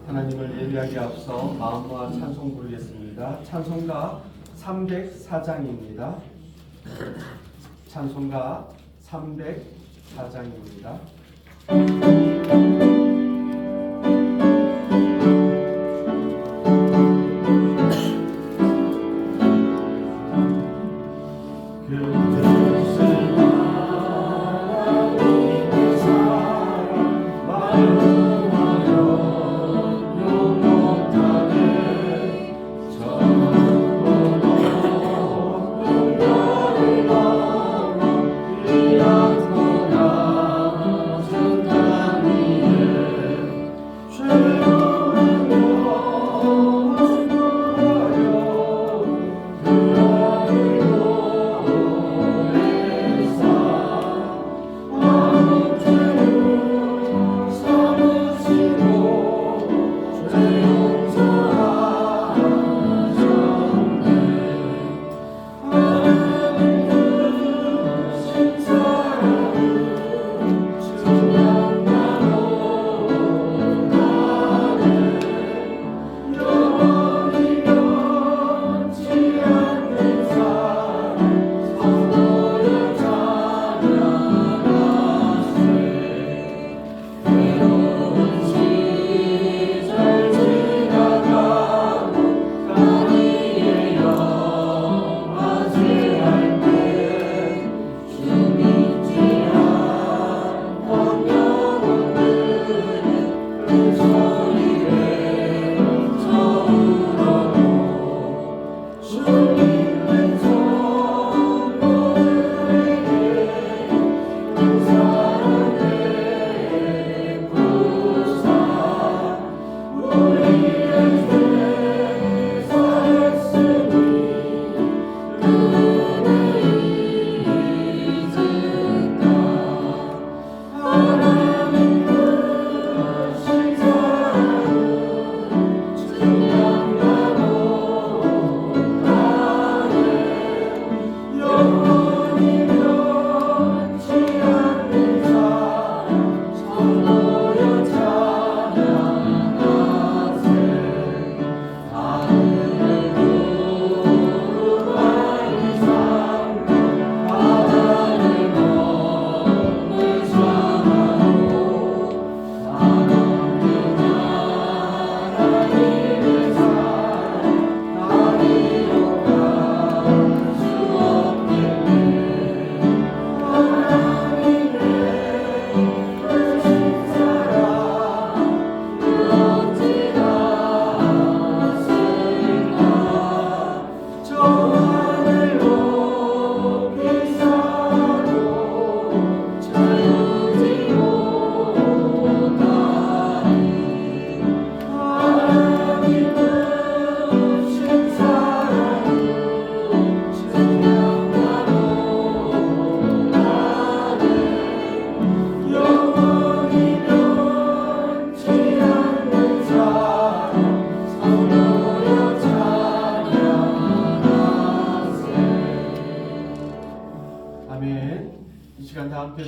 하나님을 예배하기 앞서 마음과 찬송 부르겠습니다. 찬송가 304장입니다. 찬송가 304장입니다.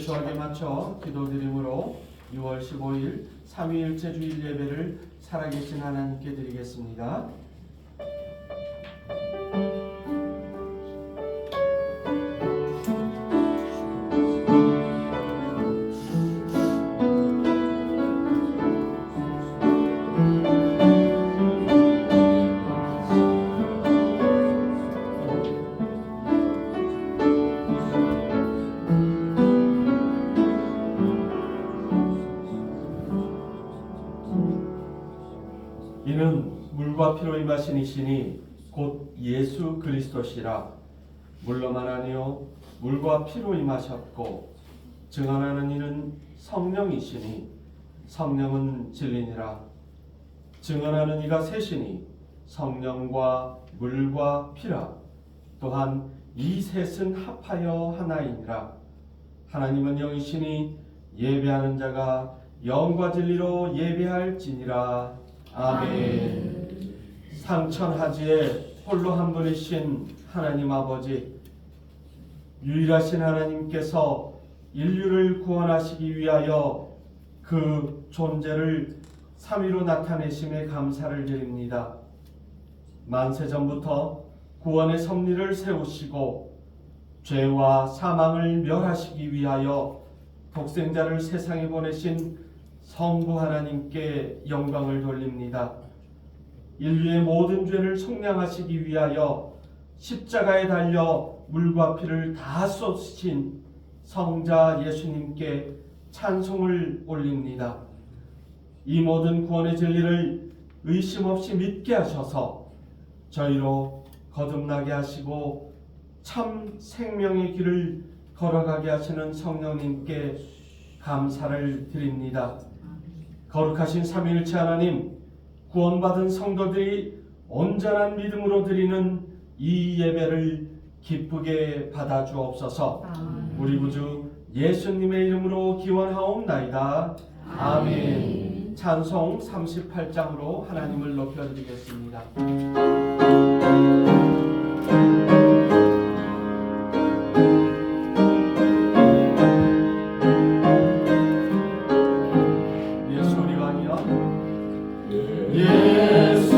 조하게 맞춰 기도드림으로 6월 15일 삼위일체 주일 예배를 살아계신 하나님께 드리겠습니다. 이는 물과 피로 임하신 이시니 곧 예수 그리스도시라. 물로만 아니요 물과 피로 임하셨고 증언하는 이는 성령이시니 성령은 진리니라. 증언하는 이가 셋이니 성령과 물과 피라. 또한 이 셋은 합하여 하나이니라. 하나님은 영이시니 예배하는 자가 영과 진리로 예배할지니라. 아멘. 상천하지에 홀로 한 분이신 하나님 아버지, 유일하신 하나님께서 인류를 구원하시기 위하여 그 존재를 삼위로 나타내심에 감사를 드립니다. 만세전부터 구원의 섭리를 세우시고 죄와 사망을 멸하시기 위하여 독생자를 세상에 보내신 성부 하나님께 영광을 돌립니다. 인류의 모든 죄를 속량하시기 위하여 십자가에 달려 물과 피를 다 쏟으신 성자 예수님께 찬송을 올립니다. 이 모든 구원의 진리를 의심 없이 믿게 하셔서 저희로 거듭나게 하시고 참 생명의 길을 걸어가게 하시는 성령님께 감사를 드립니다. 거룩하신 삼위일체 하나님, 구원받은 성도들이 온전한 믿음으로 드리는 이 예배를 기쁘게 받아주옵소서. 우리 구주 예수님의 이름으로 기원하옵나이다. 아멘. 찬송 38장으로 하나님을 높여드리겠습니다. 예수 우리 왕이여, 예수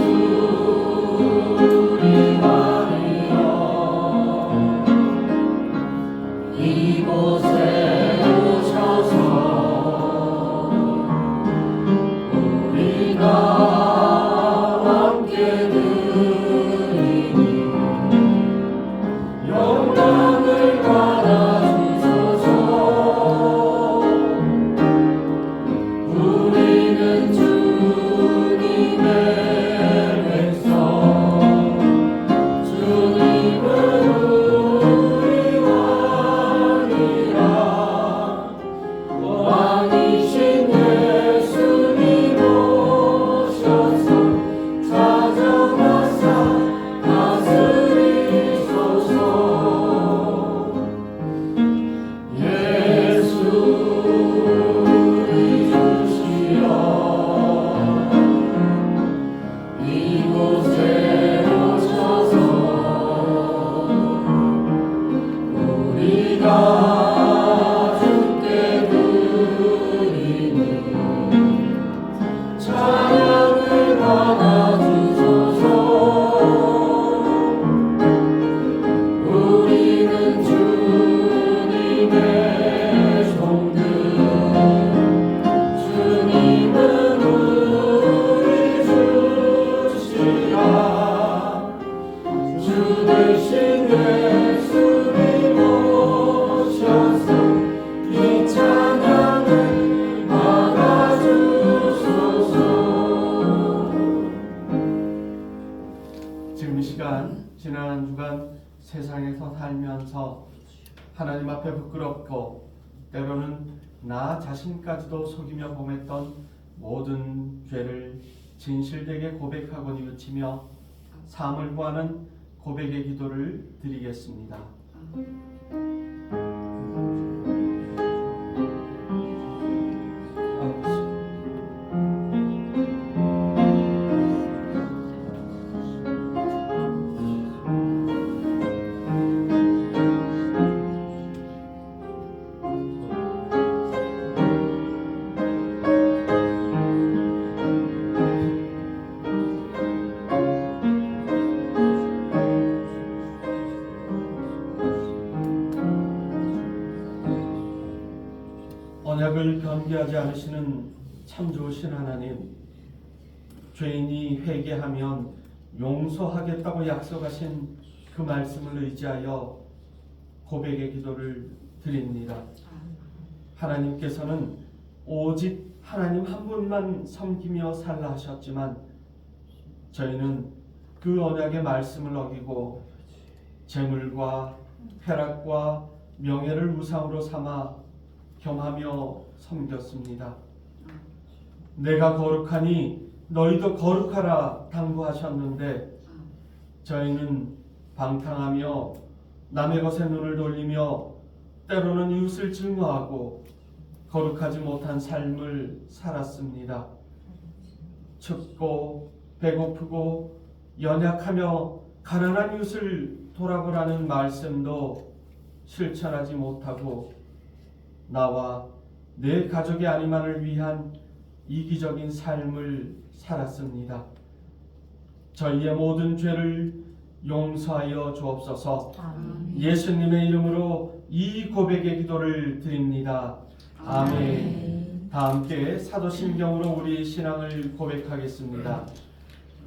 우리 왕이여, 이곳에 오셔서 우리가 함께 드리니 영광을 받아주소서. 우리는 주님의 백성, 주님은 우리 왕이라. 왕이신 예수님 오셔서 찾아와서 다스리소서. 예수 우리 주시여, 이곳에 오셔서 우리가 주께 드리는 찬양을 받아주소서. 우리는 주님의 종들, 주님은 우리 주시라. 주 대신 예수님 오셔서 이 찬양을 받아주소서. 지금 이 시간, 지난 한 주간 세상에서 살면서 하나님 앞에 부끄럽고 때로는 나 자신까지도 속이며 범했던 모든 죄를 진실되게 고백하고 뉘우치며 사함을 구하는 고백의 기도를 드리겠습니다. 언약을 변개하지 않으시는 참 좋으신 하나님, 죄인이 회개하면 용서하겠다고 약속하신 그 말씀을 의지하여 고백의 기도를 드립니다. 하나님께서는 오직 하나님 한 분만 섬기며 살라 하셨지만 저희는 그 언약의 말씀을 어기고 재물과 쾌락과 명예를 우상으로 삼아 겸하며 섬겼습니다. 내가 거룩하니 너희도 거룩하라 당부하셨는데 저희는 방탕하며 남의 것에 눈을 돌리며 때로는 이웃을 증오하고 거룩하지 못한 삶을 살았습니다. 춥고 배고프고 연약하며 가난한 이웃을 돌아보라는 말씀도 실천하지 못하고 나와 내 가족의 안위만을 위한 이기적인 삶을 살았습니다. 저희의 모든 죄를 용서하여 주옵소서. 예수님의 이름으로 이 고백의 기도를 드립니다. 아멘. 다 함께 사도신경으로 우리 신앙을 고백하겠습니다.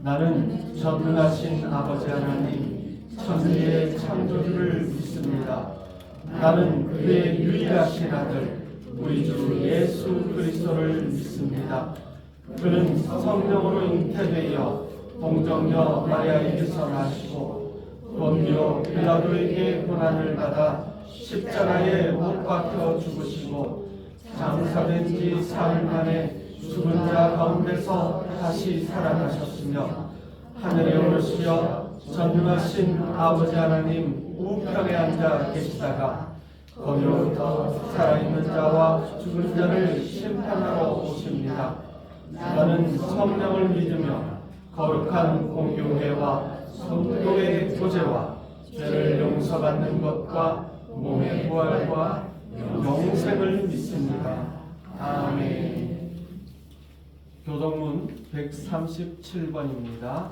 나는 전능하신 아버지 하나님 천지의 창조주를 믿습니다. 나는 그의 유일하신 아들 우리 주 예수 그리스도를 믿습니다. 그는 성령으로 잉태되어 동정녀 마리아에게서 나시고 본디오 빌라도에게 고난을 받아 십자가에 못 박혀 죽으시고 장사된 지 사흘 만에 죽은 자 가운데서 다시 살아나셨으며 하늘에 오르시어 전능하신 아버지 하나님 우편에 앉아 계시다가 거기로부터 살아있는 자와 죽은 자를 심판하러 오십니다. 나는 성령을 믿으며 거룩한 공교회와 성도의 교제와 죄를 용서받는 것과 몸의 부활과 영생을 믿습니다. 아멘. 교동문 137번입니다.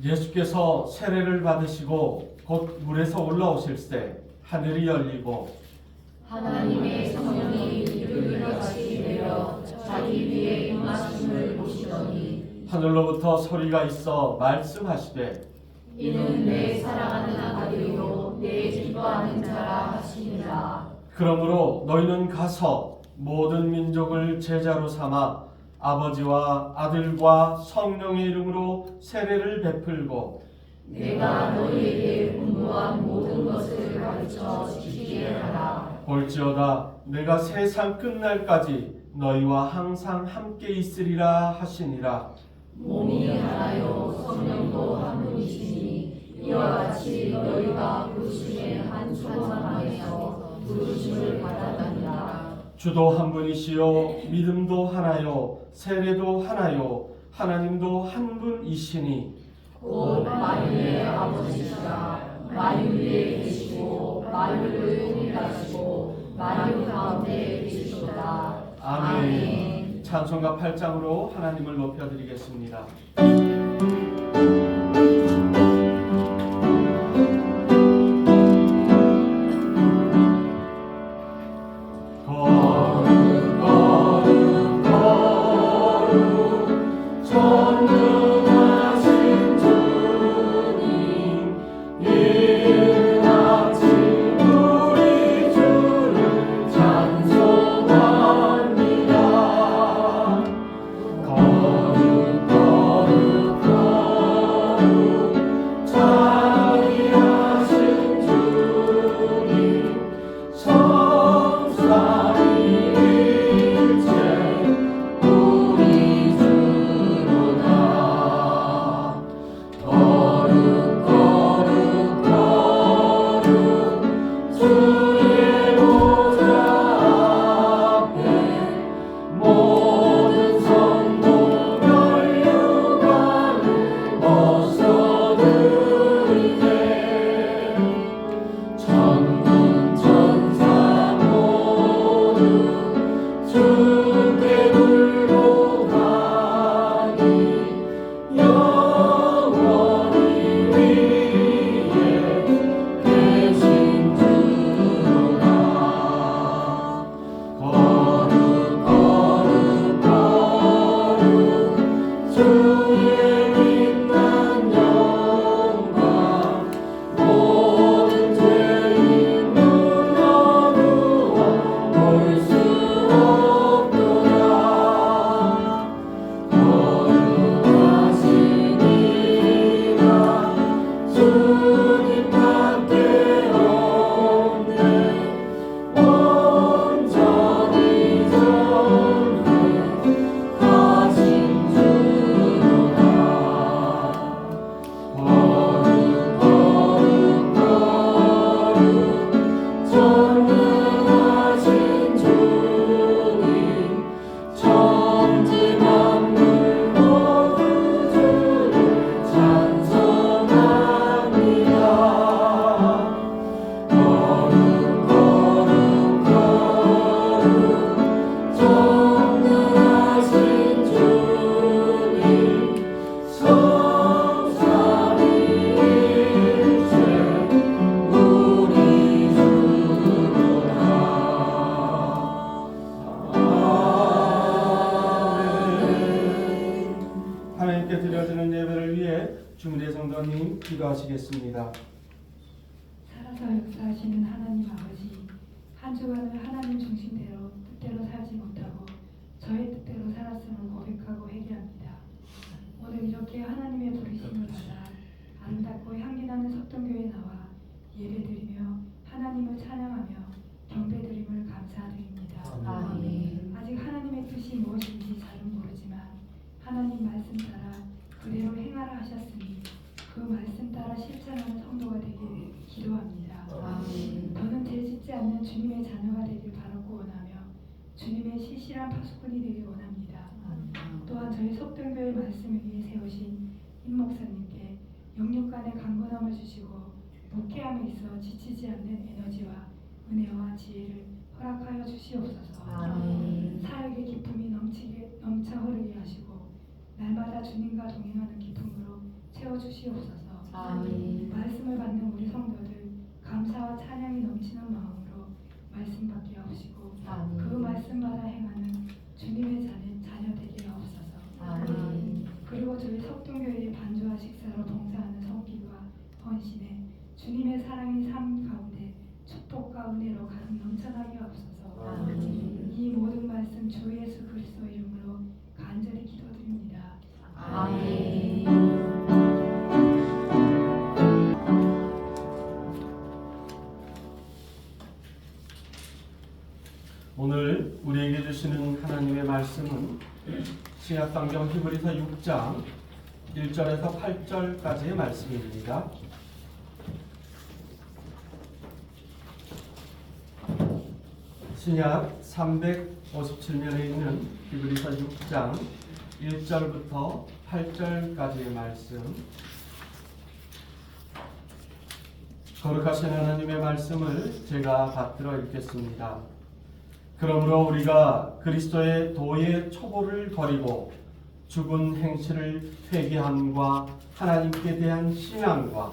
예수께서 세례를 받으시고 곧 물에서 올라오실새 하늘이 열리고 하나님의 성령이 비둘기같이 내려 자기 위에 임하심을 보시더니 하늘로부터 소리가 있어 말씀하시되 이는 내 사랑하는 아들이요 내 기뻐하는 자라 하시니라. 그러므로 너희는 가서 모든 민족을 제자로 삼아 아버지와 아들과 성령의 이름으로 세례를 베풀고 내가 너희에게 분부한 모든 것을 가르쳐 지키게 하라. 볼지어다 내가 세상 끝날까지 너희와 항상 함께 있으리라 하시니라. 몸이 하나요 성령도 한 분이시니 이와 같이 너희가 부르심의 한 소망 안에서 부르심을 받았느니라. 주도 한 분이시요 믿음도 하나요 세례도 하나요 하나님도 한 분이시니 곧 만유의 아버지시라. 만유 위에 계시고 만유를 통일하시고 만유 가운데 계시도다. 아멘. 찬송가 8장으로 하나님을 높여드리겠습니다. 거룩 거룩 함께 기도하시겠습니다. 살아서 역사하시는 하나님 아버지, 한 주간을 하나님 중심대로 뜻대로 살지 못하고 저의 뜻대로 살았음을 고백하고 회개합니다. 오늘 이렇게 하나님의 부르심을 받아 아름답고 향기나는 석동교회에 나와 예배드리며 하나님을 찬양하며 경배드림을 감사드립니다. 아멘. 아직 하나님의 뜻이 무엇인지 잘은 모르지만 하나님 말씀 따라 그대로 행하라 하셨으니 그 말씀 따라 실천하는 성도가 되길 기도합니다. 아멘. 저는 죄짓지 않는 주님의 자녀가 되길 바라고 원하며 주님의 시실한 파수꾼이 되길 원합니다. 또한 저희 속등교회 말씀을 위해 세우신 임 목사님께 영육간의 강건함을 주시고 목회함에 있어 지치지 않는 에너지와 은혜와 지혜를 허락하여 주시옵소서. 아멘. 사역의 기쁨이 넘쳐 흐르게 하시고 날마다 주님과 동행하는 기쁨으로 채워주시옵소서. 아멘. 말씀을 받는 우리 성도들 감사와 찬양이 넘치는 마음으로 말씀 받게 하시고 아멘. 그 말씀마다 행하는 주님의 자녀 되게 하옵소서. 아멘. 그리고 저희 석동교회의 반주와 식사로 봉사하는 성기와 헌신에 주님의 사랑이 삶 가운데 축복과 은혜로 가득 넘쳐나게 하옵소서. 아멘. 이 모든 말씀 주 예수 그리스도 이름으로 간절히 기도드립니다. 아멘. 오늘 우리에게 주시는 하나님의 말씀은 신약성경 히브리서 6장 1절에서 8절까지의 말씀입니다. 신약 357면에 있는 히브리서 6장 1절부터 8절까지의 말씀, 거룩하신 하나님의 말씀을 제가 받들어 읽겠습니다. 그러므로 우리가 그리스도의 도의 초보를 버리고 죽은 행실을 회개함과 하나님께 대한 신앙과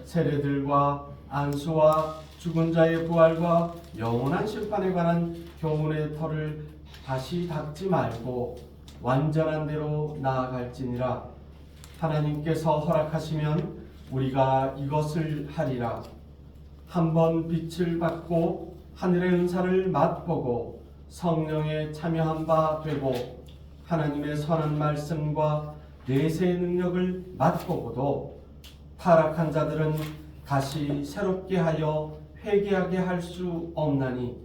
세례들과 안수와 죽은 자의 부활과 영원한 심판에 관한 교훈의 터를 다시 닦지 말고 완전한 대로 나아갈지니라. 하나님께서 허락하시면 우리가 이것을 하리라. 한번 빛을 받고 하늘의 은사를 맛보고 성령에 참여한 바 되고 하나님의 선한 말씀과 내세의 능력을 맛보고도 타락한 자들은 다시 새롭게 하여 회개하게 할 수 없나니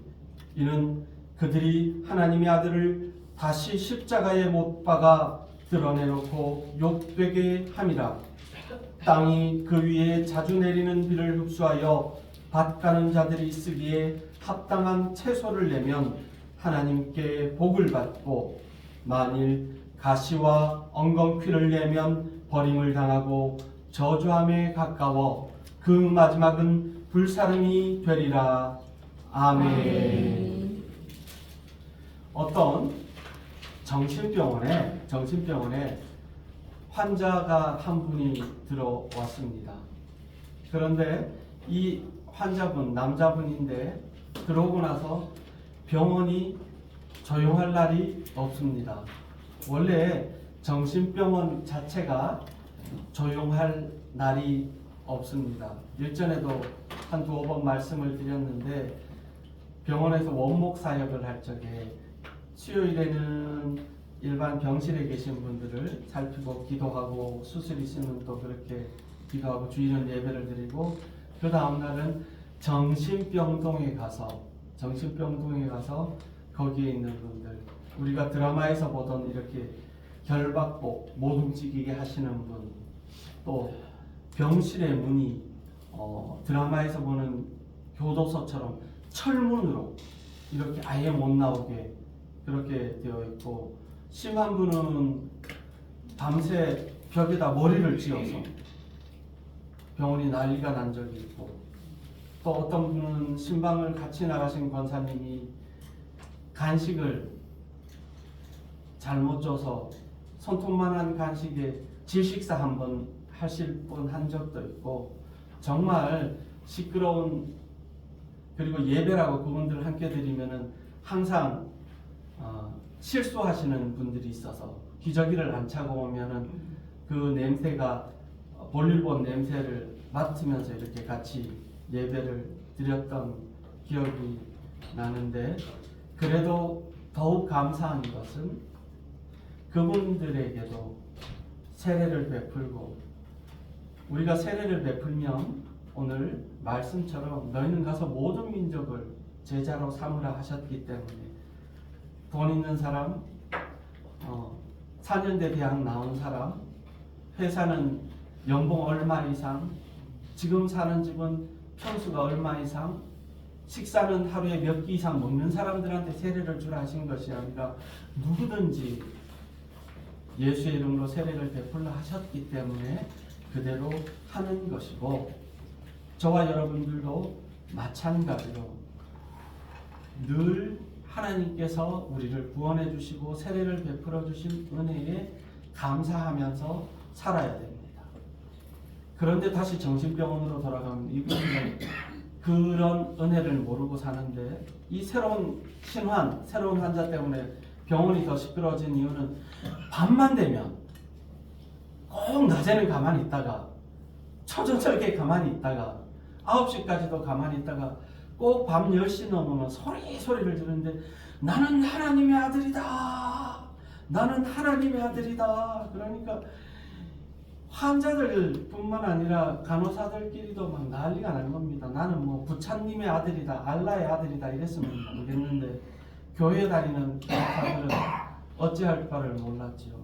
이는 그들이 하나님의 아들을 다시 십자가에 못 박아 드러내놓고 욕되게 함이라. 땅이 그 위에 자주 내리는 비를 흡수하여 밭 가는 자들이 쓰기에 합당한 채소를 내면 하나님께 복을 받고 만일 가시와 엉겅퀴를 내면 버림을 당하고 저주함에 가까워 그 마지막은 불사름이 되리라. 아멘. 어떤 정신병원에 환자가 한 분이 들어왔습니다. 그런데 이 환자분, 남자분인데 들어오고 나서 병원이 조용할 날이 없습니다. 원래 정신병원 자체가 조용할 날이 없습니다. 일전에도 한 두어 번 말씀을 드렸는데 병원에서 원목 사역을 할 적에 수요일에는 일반 병실에 계신 분들을 살피고 기도하고 수술 있으면 또 그렇게 기도하고 주일은 예배를 드리고 그 다음 날은 정신병동에 가서 거기에 있는 분들, 우리가 드라마에서 보던 이렇게 결박복 못 움직이게 하시는 분, 또 병실의 문이 드라마에서 보는 교도소처럼 철문으로 이렇게 아예 못 나오게 그렇게 되어 있고, 심한 분은 밤새 벽에다 머리를 찧어서 병원이 난리가 난 적이 있고, 또 어떤 분은 신방을 같이 나가신 권사님이 간식을 잘못 줘서 손톱만한 간식에 질식사 한번 하실 분 한 적도 있고, 정말 시끄러운, 그리고 예배라고 그분들 함께 드리면은 항상 실수하시는 분들이 있어서 기저귀를 안 차고 오면은 그 냄새가 볼일본 냄새를 맡으면서 이렇게 같이 예배를 드렸던 기억이 나는데, 그래도 더욱 감사한 것은 그분들에게도 세례를 베풀고, 우리가 세례를 베풀면 오늘 말씀처럼 너희는 가서 모든 민족을 제자로 삼으라 하셨기 때문에 돈 있는 사람, 4년대 대학 나온 사람, 회사는 연봉 얼마 이상, 지금 사는 집은 평수가 얼마 이상, 식사는 하루에 몇 끼 이상 먹는 사람들한테 세례를 주라 하신 것이 아니라 누구든지 예수의 이름으로 세례를 베풀라 하셨기 때문에 그대로 하는 것이고, 저와 여러분들도 마찬가지로 늘 하나님께서 우리를 구원해 주시고 세례를 베풀어 주신 은혜에 감사하면서 살아야 됩니다. 그런데 다시 정신병원으로 돌아가면 이분은 그런 은혜를 모르고 사는데, 이 새로운 신환, 새로운 환자 때문에 병원이 더 시끄러워진 이유는 밤만 되면 꼭 낮에는 가만히 있다가 초저녁에 가만히 있다가 9시까지도 가만히 있다가 꼭 밤 10시 넘으면 소리를 지르는데, 나는 하나님의 아들이다, 나는 하나님의 아들이다. 그러니까 환자들 뿐만 아니라 간호사들끼리도 막 난리가 난 겁니다. 나는 뭐 부처님의 아들이다, 알라의 아들이다 이랬으면 모르겠는데, 교회 다니는 간호사들은 어찌할 바를 몰랐지요.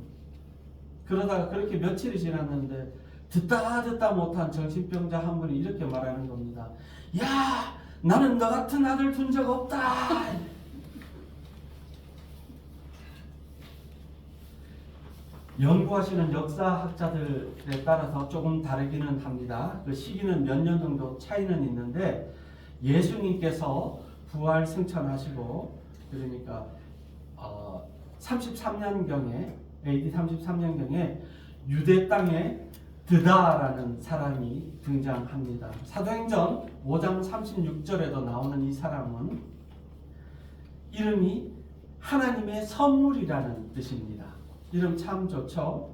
그러다가 그렇게 며칠이 지났는데 듣다 못한 정신병자 한 분이 이렇게 말하는 겁니다. 야, 나는 너 같은 아들 둔 적 없다. 연구하시는 역사학자들에 따라서 조금 다르기는 합니다. 그 시기는 몇 년 정도 차이는 있는데, 예수님께서 부활 승천하시고, 그러니까 33년경에 AD 33년경에 유대 땅에 드다라는 사람이 등장합니다. 사도행전 5장 36절에도 나오는 이 사람은 이름이 하나님의 선물이라는 뜻입니다. 이름 참 좋죠?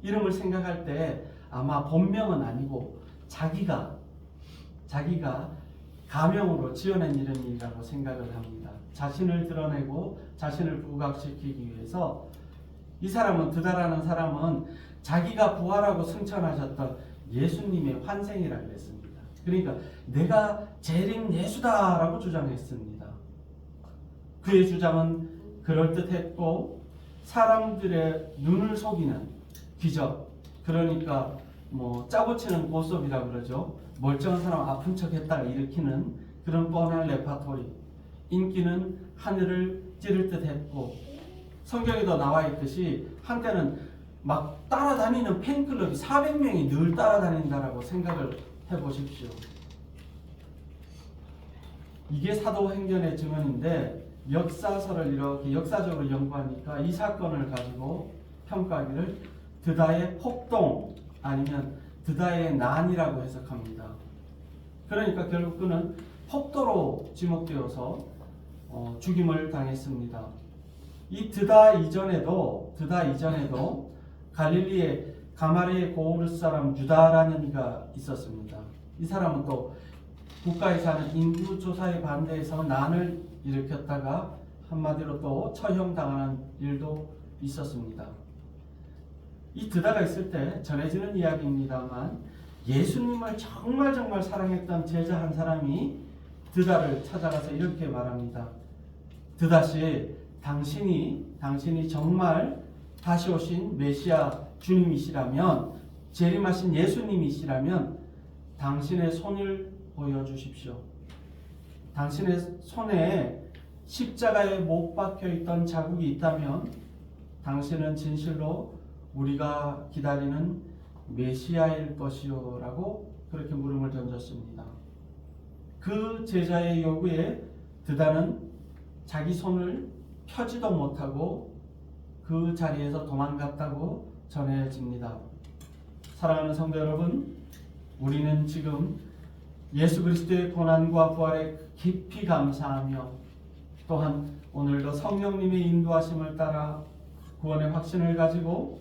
이름을 생각할 때 아마 본명은 아니고 자기가 가명으로 지어낸 이름이라고 생각을 합니다. 자신을 드러내고 자신을 부각시키기 위해서 이 사람은, 드다라는 사람은 자기가 부활하고 승천하셨던 예수님의 환생이라고 했습니다. 그러니까 내가 재림 예수다라고 주장했습니다. 그의 주장은 그럴듯했고 사람들의 눈을 속이는 기적, 그러니까 뭐 짜고치는 고스톱이라고 그러죠. 멀쩡한 사람 아픈 척 했다가 일으키는 그런 뻔한 레파토리, 인기는 하늘을 찌를 듯 했고, 성경에도 나와 있듯이 한때는 막 따라다니는 팬클럽이 400명이 늘 따라다닌다라고 생각을 해보십시오. 이게 사도행전의 증언인데, 역사서를 이렇게 역사적으로 연구하니까 이 사건을 가지고 평가하기를 드다의 폭동 아니면 드다의 난이라고 해석합니다. 그러니까 결국 그는 폭도로 지목되어서 죽임을 당했습니다. 이 드다 이전에도 갈릴리에 가마리의 고우르 사람 유다라는 이가 있었습니다. 이 사람은 또 국가에 사는 인구 조사에 반대해서 난을 일으켰다가 한마디로 또 처형당하는 일도 있었습니다. 이 드다가 있을 때 전해지는 이야기입니다만, 예수님을 정말 사랑했던 제자 한 사람이 드다를 찾아가서 이렇게 말합니다. 드다씨, 당신이 정말 다시 오신 메시아 주님이시라면, 재림하신 예수님이시라면 당신의 손을 보여주십시오. 당신의 손에 십자가에 못 박혀 있던 자국이 있다면 당신은 진실로 우리가 기다리는 메시아일 것이요 라고 그렇게 물음을 던졌습니다. 그 제자의 요구에 드다는 자기 손을 펴지도 못하고 그 자리에서 도망갔다고 전해집니다. 사랑하는 성도 여러분, 우리는 지금 예수 그리스도의 고난과 부활에 깊이 감사하며, 또한 오늘도 성령님의 인도하심을 따라 구원의 확신을 가지고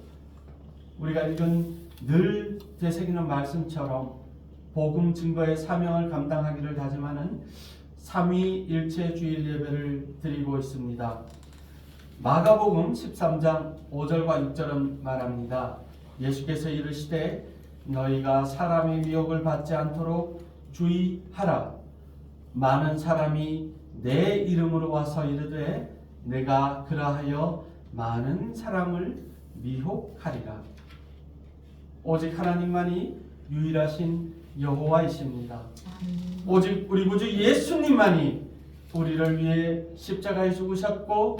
우리가 읽은 늘 되새기는 말씀처럼 복음 증거의 사명을 감당하기를 다짐하는 삼위일체 주일 예배를 드리고 있습니다. 마가복음 13장 5절과 6절은 말합니다. 예수께서 이르시되 너희가 사람의 미혹을 받지 않도록 주의하라. 많은 사람이 내 이름으로 와서 이르되 내가 그라하여 많은 사람을 미혹하리라. 오직 하나님만이 유일하신 여호와이십니다. 오직 우리 구주 예수님만이 우리를 위해 십자가에 죽으셨고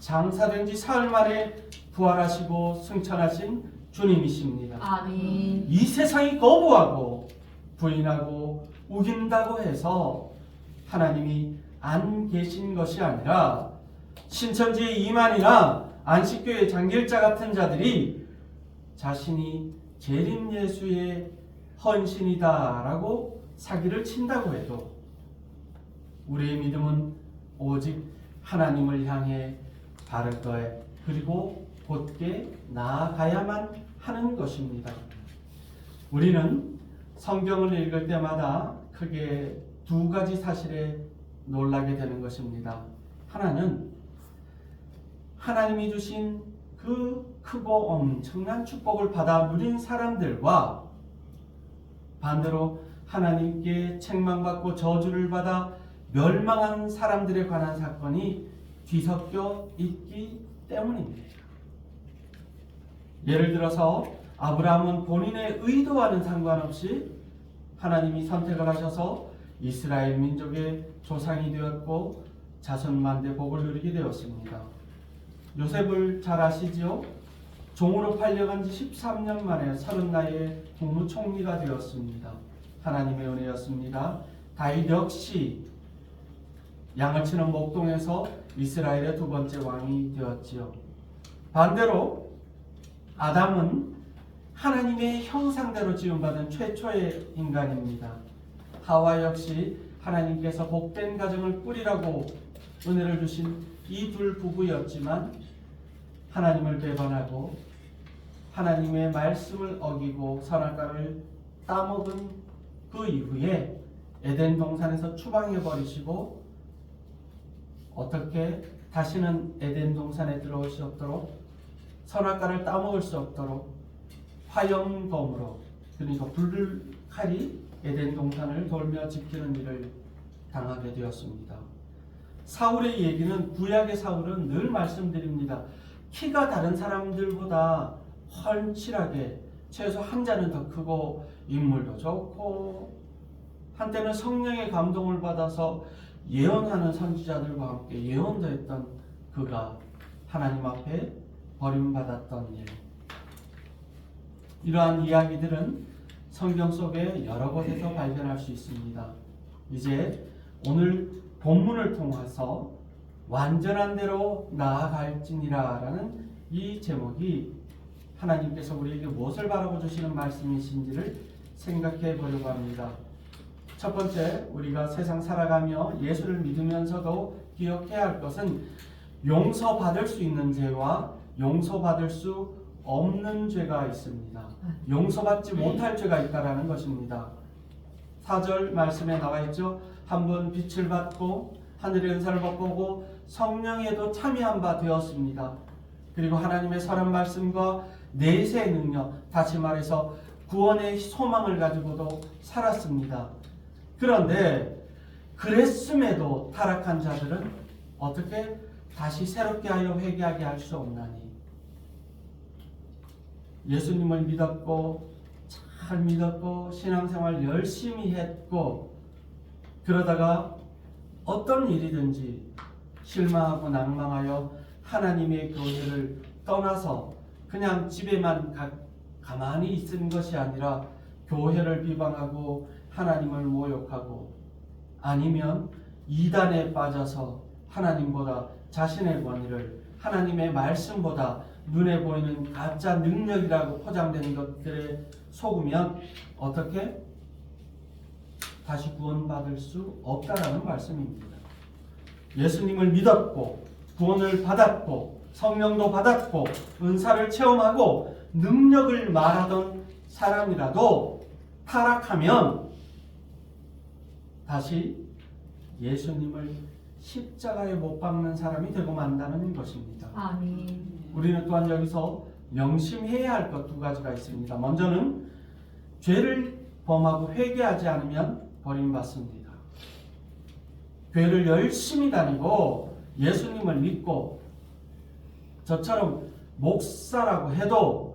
장사된 지 사흘 만에 부활하시고 승천하신 주님이십니다. 아멘. 이 세상이 거부하고 부인하고 우긴다고 해서 하나님이 안 계신 것이 아니라 신천지의 이만이나 안식교의 장길자 같은 자들이 자신이 재림 예수의 헌신이다라고 사기를 친다고 해도 우리의 믿음은 오직 하나님을 향해 바를 거에 그리고 곧게 나아가야만 하는 것입니다. 우리는 성경을 읽을 때마다 크게 두 가지 사실에 놀라게 되는 것입니다. 하나는 하나님이 주신 그 크고 엄청난 축복을 받아 누린 사람들과 반대로 하나님께 책망받고 저주를 받아 멸망한 사람들에 관한 사건이 뒤섞여 있기 때문입니다. 예를 들어서 아브라함은 본인의 의도와는 상관없이 하나님이 선택을 하셔서 이스라엘 민족의 조상이 되었고 자손만대 복을 누리게 되었습니다. 요셉을 잘 아시지요? 종으로 팔려간 지 13년 만에 30나이에 국무총리가 되었습니다. 하나님의 은혜였습니다. 다윗 역시 양을 치는 목동에서 이스라엘의 두 번째 왕이 되었지요. 반대로 아담은 하나님의 형상대로 지음받은 최초의 인간입니다. 하와 역시 하나님께서 복된 가정을 꾸리라고 은혜를 주신 이 둘 부부였지만 하나님을 배반하고 하나님의 말씀을 어기고 선악과를 따먹은 그 이후에 에덴 동산에서 추방해 버리시고 어떻게 다시는 에덴 동산에 들어올 수 없도록 선악과를 따먹을 수 없도록 화염검으로 그러니까 불칼이 에덴 동산을 돌며 지키는 일을 당하게 되었습니다. 사울의 얘기는 구약의 사울은 늘 말씀드립니다. 키가 다른 사람들보다 훤칠하게 최소 한 자는 더 크고 인물도 좋고 한때는 성령의 감동을 받아서 예언하는 선지자들과 함께 예언도 했던 그가 하나님 앞에 버림받았던 일. 이러한 이야기들은 성경 속에 여러 곳에서 발견할 수 있습니다. 이제 오늘 본문을 통해서 완전한 대로 나아갈지니라 라는 이 제목이 하나님께서 우리에게 무엇을 바라고 주시는 말씀이신지를 생각해 보려고 합니다. 첫 번째, 우리가 세상 살아가며 예수를 믿으면서도 기억해야 할 것은 용서받을 수 있는 죄와 용서받을 수 없는 죄가 있습니다. 용서받지 못할 죄가 있다라는 것입니다. 4절 말씀에 나와 있죠. 한 번 빛을 받고 하늘의 은사를 맛보고 성령에도 참여한 바 되었습니다. 그리고 하나님의 선한 말씀과 내세의 능력, 다시 말해서 구원의 소망을 가지고도 살았습니다. 그런데 그랬음에도 타락한 자들은 어떻게 다시 새롭게 하여 회개하게 할 수 없나니 예수님을 믿었고 잘 믿었고 신앙생활 열심히 했고 그러다가 어떤 일이든지 실망하고 낭망하여 하나님의 교회를 떠나서 그냥 집에만 가만히 있는 것이 아니라 교회를 비방하고 하나님을 모욕하고 아니면 이단에 빠져서 하나님보다 자신의 권위를 하나님의 말씀보다 눈에 보이는 가짜 능력이라고 포장되는 것들에 속으면 어떻게 다시 구원받을 수 없다라는 말씀입니다. 예수님을 믿었고 구원을 받았고 성령도 받았고 은사를 체험하고 능력을 말하던 사람이라도 타락하면 다시 예수님을 십자가에 못 박는 사람이 되고 만다는 것입니다. 아멘. 우리는 또한 여기서 명심해야 할 것 두 가지가 있습니다. 먼저는 죄를 범하고 회개하지 않으면 버림받습니다. 교회를 열심히 다니고 예수님을 믿고 저처럼 목사라고 해도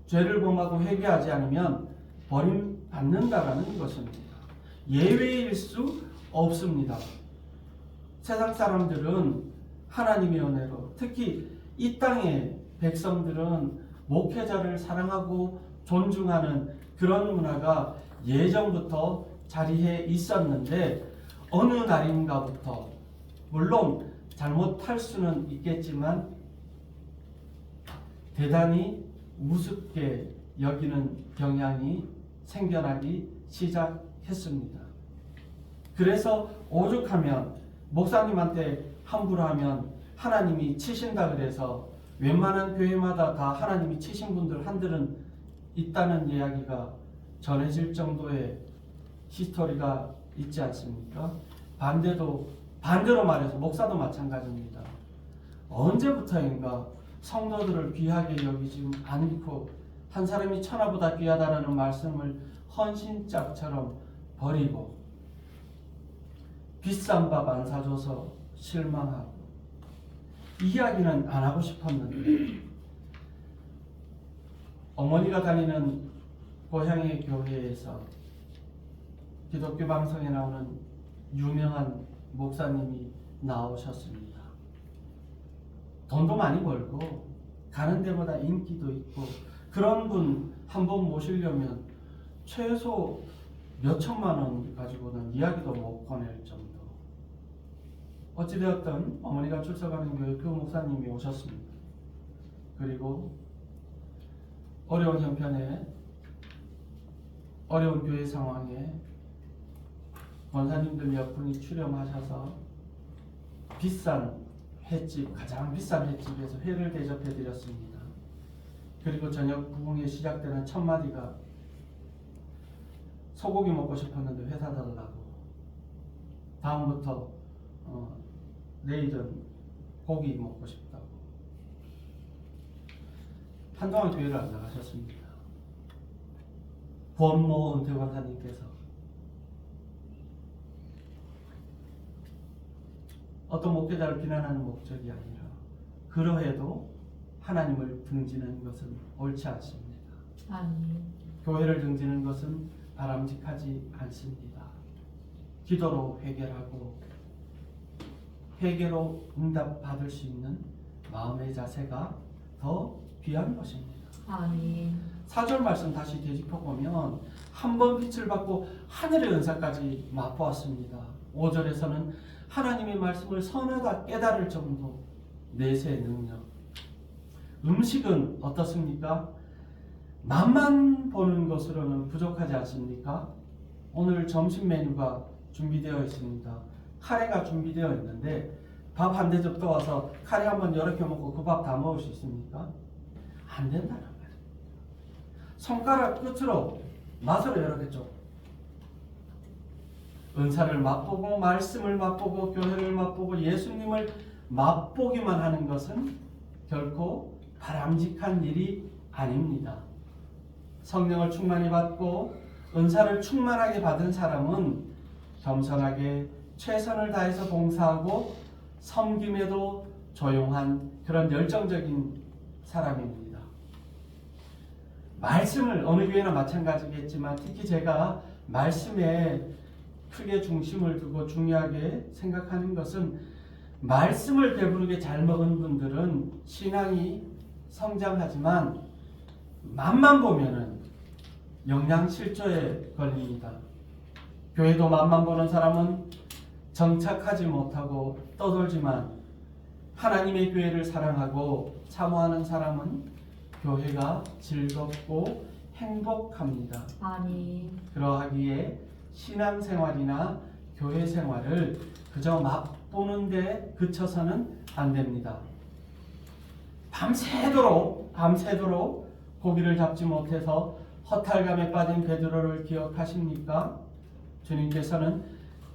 죄를 범하고 회개하지 않으면 버림받는다라는 것입니다. 예외일 수 없습니다. 세상 사람들은 하나님의 은혜로, 특히 이 땅의 백성들은 목회자를 사랑하고 존중하는 그런 문화가 예전부터 자리해 있었는데 어느 날인가부터, 물론 잘못할 수는 있겠지만 대단히 우습게 여기는 경향이 생겨나기 시작했습니다. 그래서 오죽하면 목사님한테 함부로 하면 하나님이 치신다 그래서 웬만한 교회마다 다 하나님이 치신 분들 한들은 있다는 이야기가 전해질 정도의 히스토리가 있지 않습니까? 반대로 말해서 목사도 마찬가지입니다. 언제부터인가 성도들을 귀하게 여기지 않고 한 사람이 천하보다 귀하다라는 말씀을 헌신짝처럼 버리고 비싼 밥 안 사줘서 실망하고 이야기는 안 하고 싶었는데 어머니가 다니는 고향의 교회에서 기독교 방송에 나오는 유명한 목사님이 나오셨습니다. 돈도 많이 벌고 가는 데마다 인기도 있고 그런 분 한 번 모시려면 최소 몇 천만 원 가지고는 이야기도 못 꺼낼 정도. 어찌되었든 어머니가 출석하는 교회 그 목사님이 오셨습니다. 그리고 어려운 형편에 어려운 교회 상황에 권사님들 몇 분이 출연하셔서 비싼 횟집, 가장 비싼 횟집에서 회를 대접해 드렸습니다. 그리고 저녁 부흥에 시작되는 첫 마디가 소고기 먹고 싶었는데 회 사달라고, 다음부터 내일은 고기 먹고 싶다고. 한동안 교회를 안 나가셨습니다. 권모 은퇴 권사님께서 어떤 목회자를 비난하는 목적이 아니라 그러해도 하나님을 등지는 것은 옳지 않습니다. 아멘. 교회를 등지는 것은 바람직하지 않습니다. 기도로 해결하고 회개로 응답 받을 수 있는 마음의 자세가 더 귀한 것입니다. 아멘. 4절 말씀 다시 되짚어 보면 한 번 빛을 받고 하늘의 은사까지 맛보았습니다. 5절에서는 하나님의 말씀을 선하다 깨달을 정도 내세의 능력. 음식은 어떻습니까? 맛만 보는 것으로는 부족하지 않습니까? 오늘 점심 메뉴가 준비되어 있습니다. 카레가 준비되어 있는데 밥 한 대접 떠와서 카레 한번 이렇게 먹고 그 밥 다 먹을 수 있습니까? 안 된다는 거예요. 손가락 끝으로 맛으로 이렇게 좀 은사를 맛보고 말씀을 맛보고 교회를 맛보고 예수님을 맛보기만 하는 것은 결코 바람직한 일이 아닙니다. 성령을 충만히 받고 은사를 충만하게 받은 사람은 겸손하게 최선을 다해서 봉사하고 섬김에도 조용한 그런 열정적인 사람입니다. 말씀을 어느 교회나 마찬가지겠지만 특히 제가 말씀에 크게 중심을 두고 중요하게 생각하는 것은 말씀을 배부르게 잘 먹은 분들은 신앙이 성장하지만 맛만 보면은 영양실조에 걸립니다. 교회도 맛만 보는 사람은 정착하지 못하고 떠돌지만 하나님의 교회를 사랑하고 사모하는 사람은 교회가 즐겁고 행복합니다. 아멘. 그러하기에 신앙생활이나 교회 생활을 그저 맛보는 데 그쳐서는 안 됩니다. 밤새도록 고기를 잡지 못해서 허탈감에 빠진 베드로를 기억하십니까? 주님께서는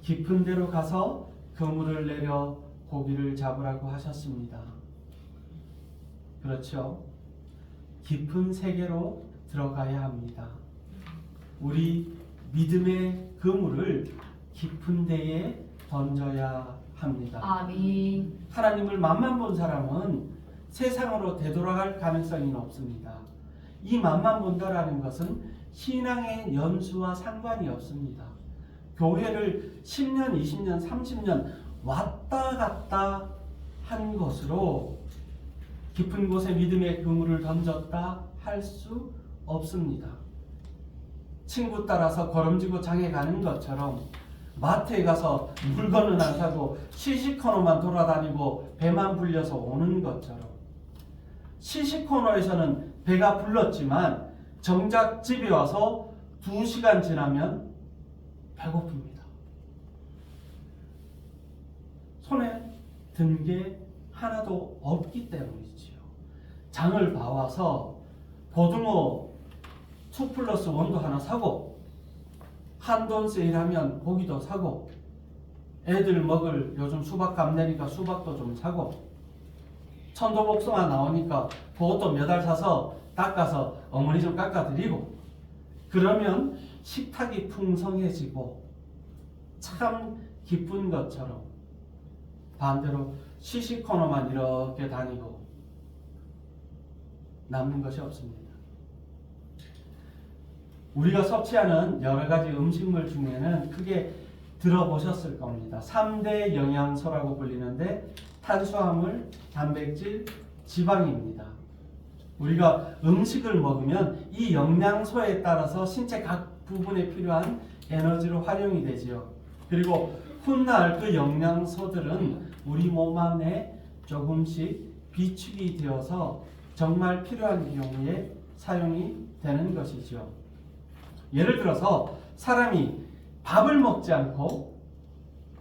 깊은 데로 가서 그물을 내려 고기를 잡으라고 하셨습니다. 그렇죠? 깊은 세계로 들어가야 합니다. 우리 믿음의 그물을 깊은 데에 던져야 합니다. 아멘. 하나님을 맛만 본 사람은 세상으로 되돌아갈 가능성이 없습니다. 이 맛만 본다라는 것은 신앙의 연수와 상관이 없습니다. 교회를 10년, 20년, 30년 왔다 갔다 한 것으로 깊은 곳에 믿음의 그물을 던졌다 할 수 없습니다. 친구 따라서 걸음지고 장에 가는 것처럼 마트에 가서 물건은 안 사고 시시코너만 돌아다니고 배만 불려서 오는 것처럼 시시코너에서는 배가 불렀지만 정작 집에 와서 2시간 지나면 배고픕니다. 손에 든 게 하나도 없기 때문이지요. 장을 봐와서 고등어 2+1도 하나 사고 한돈 세일하면 고기도 사고 애들 먹을 요즘 수박 감 내니까 수박도 좀 사고 천도복숭아 나오니까 그것도 몇 알 사서 닦아서 어머니 좀 깎아드리고 그러면 식탁이 풍성해지고 참 기쁜 것처럼 반대로 시시코너만 이렇게 다니고 남는 것이 없습니다. 우리가 섭취하는 여러 가지 음식물 중에는 크게 들어보셨을 겁니다. 3대 영양소라고 불리는데 탄수화물, 단백질, 지방입니다. 우리가 음식을 먹으면 이 영양소에 따라서 신체 각 부분에 필요한 에너지로 활용이 되지요. 그리고 훗날 그 영양소들은 우리 몸 안에 조금씩 비축이 되어서 정말 필요한 경우에 사용이 되는 것이죠. 예를 들어서 사람이 밥을 먹지 않고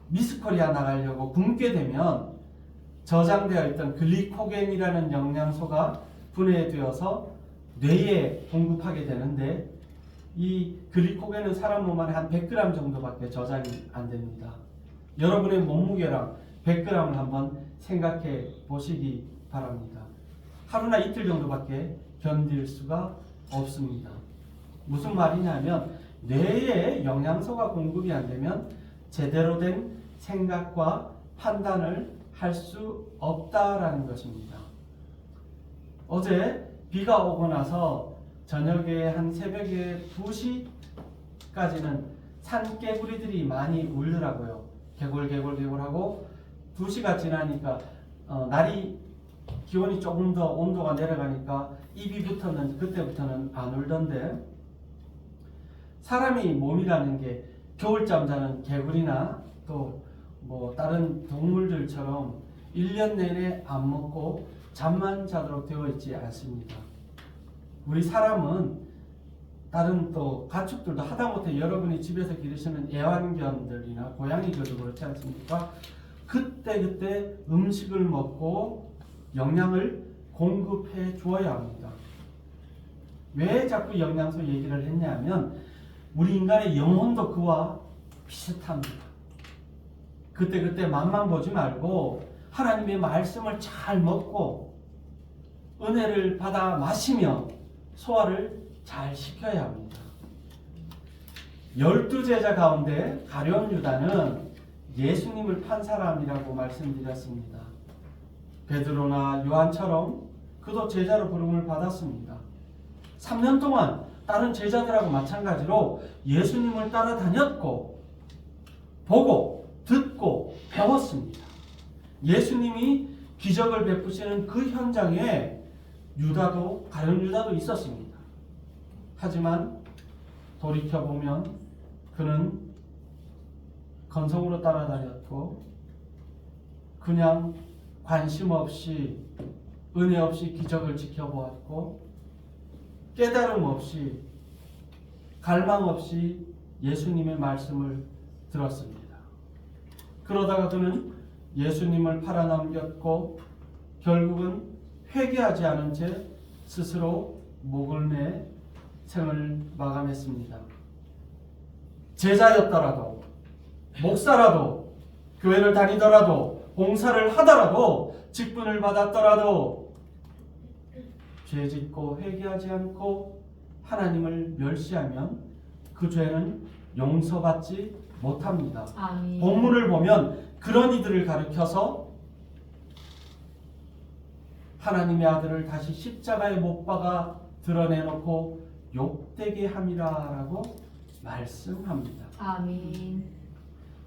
미스코리아 나가려고 굶게 되면 저장되어 있던 글리코겐이라는 영양소가 분해되어서 뇌에 공급하게 되는데 이 글리코겐은 사람 몸 안에 한 100g 정도밖에 저장이 안 됩니다. 여러분의 몸무게랑 100g을 한번 생각해 보시기 바랍니다. 하루나 이틀 정도밖에 견딜 수가 없습니다. 무슨 말이냐면 뇌에 영양소가 공급이 안 되면 제대로 된 생각과 판단을 할 수 없다라는 것입니다. 어제 비가 오고 나서 저녁에 한 새벽에 2시까지는 산개구리들이 많이 울더라고요. 개골개골개골하고 2시가 지나니까 날이 기온이 조금 더 온도가 내려가니까 입이 붙었는데 그때부터는 안 울던데 사람이 몸이라는 게 겨울잠 자는 개구리나 또 뭐 다른 동물들처럼 1년 내내 안 먹고 잠만 자도록 되어 있지 않습니다. 우리 사람은 다른 또 가축들도 하다못해 여러분이 집에서 기르시는 애완견들이나 고양이들도 그렇지 않습니까? 그때 음식을 먹고 영양을 공급해 주어야 합니다. 왜 자꾸 영양소 얘기를 했냐면 우리 인간의 영혼도 그와 비슷합니다. 그때 맛만 보지 말고 하나님의 말씀을 잘 먹고 은혜를 받아 마시며 소화를 잘 시켜야 합니다. 12제자 가운데 가룟 유다는 예수님을 판 사람이라고 말씀드렸습니다. 베드로나 요한처럼 그도 제자로 부름을 받았습니다. 3년 동안 다른 제자들하고 마찬가지로 예수님을 따라다녔고 보고 듣고 배웠습니다. 예수님이 기적을 베푸시는 그 현장에 유다도 가룟 유다도 있었습니다. 하지만 돌이켜보면 그는 건성으로 따라다녔고 그냥 관심 없이 은혜 없이 기적을 지켜보았고 깨달음 없이 갈망 없이 예수님의 말씀을 들었습니다. 그러다가 그는 예수님을 팔아넘겼고 결국은 회개하지 않은 채 스스로 목을 내 생을 마감했습니다. 제자였더라도, 목사라도, 교회를 다니더라도, 봉사를 하더라도, 직분을 받았더라도 죄짓고 회개하지 않고 하나님을 멸시하면 그 죄는 용서받지 못합니다. 아멘. 본문을 보면 그런 이들을 가리켜서 하나님의 아들을 다시 십자가에 못 박아 드러내놓고 욕되게 함이라라고 말씀합니다. 아멘.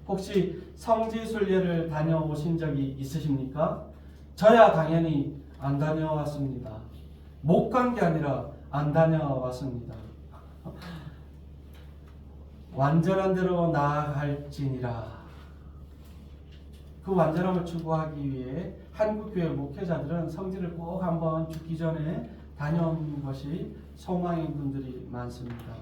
혹시 성지순례를 다녀오신 적이 있으십니까? 저야 당연히 안 다녀왔습니다. 못 간 게 아니라 안 다녀왔습니다. 완전한 대로 나아갈지니라. 그 완전함을 추구하기 위해 한국교회 목회자들은 성지를 꼭 한번 죽기 전에 다녀온 것이 소망인 분들이 많습니다.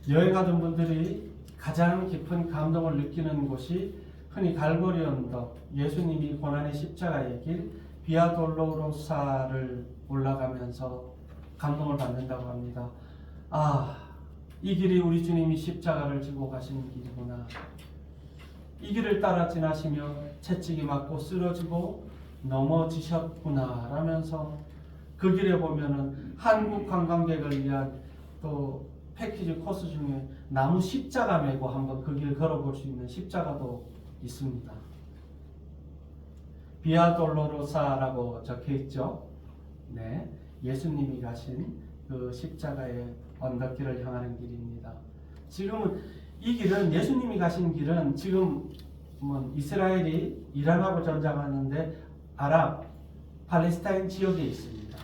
여행하던 분들이 가장 깊은 감동을 느끼는 곳이 흔히 갈보리 언덕, 예수님이 고난의 십자가의 길, 비아 돌로로사를 올라가면서 감동을 받는다고 합니다. 아, 이 길이 우리 주님이 십자가를 지고 가시는 길이구나. 이 길을 따라 지나시며 채찍이 맞고 쓰러지고 넘어지셨구나 라면서 그 길에 보면은 한국 관광객을 위한 또 패키지 코스 중에 나무 십자가 메고 한번 그 길 걸어볼 수 있는 십자가도 있습니다. 비아 돌로로사라고 적혀 있죠. 네, 예수님이 가신 그 십자가의 언덕길을 향하는 길입니다. 지금은 이 길은 예수님이 가신 길은 지금 이스라엘이 이란하고 전쟁하는데 아랍, 팔레스타인 지역에 있습니다.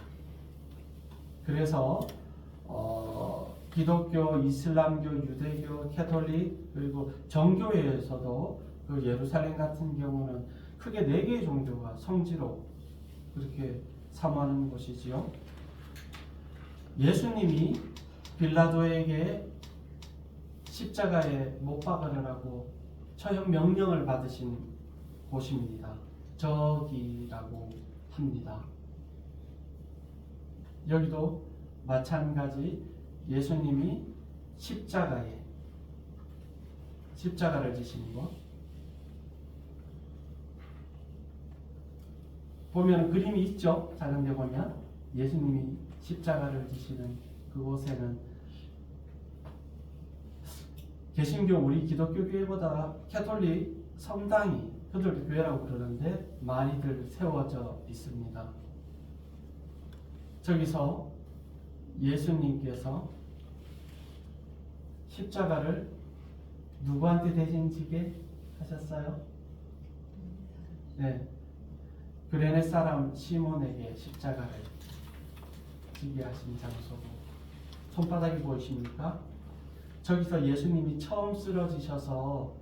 그래서 기독교, 이슬람교, 유대교, 캐톨릭 그리고 정교회에서도 그 예루살렘 같은 경우는 크게 4개의 종교가 성지로 그렇게 사모하는 곳이지요. 예수님이 빌라도에게 십자가에 못 박으라고 처형 명령을 받으신 곳입니다. 저기라고 합니다. 여기도 마찬가지 예수님이 십자가를 지신 것 보면 그림이 있죠. 작은 데 보면 예수님이 십자가를 지시는 그곳에는 개신교 우리 기독교 교회보다 캐톨릭 성당이 그들도 교회라고 그러는데 많이들 세워져 있습니다. 저기서 예수님께서 십자가를 누구한테 대신 지게 하셨어요? 네, 그레네 사람 시몬에게 십자가를 지게 하신 장소고 손바닥이 보이십니까? 저기서 예수님이 처음 쓰러지셔서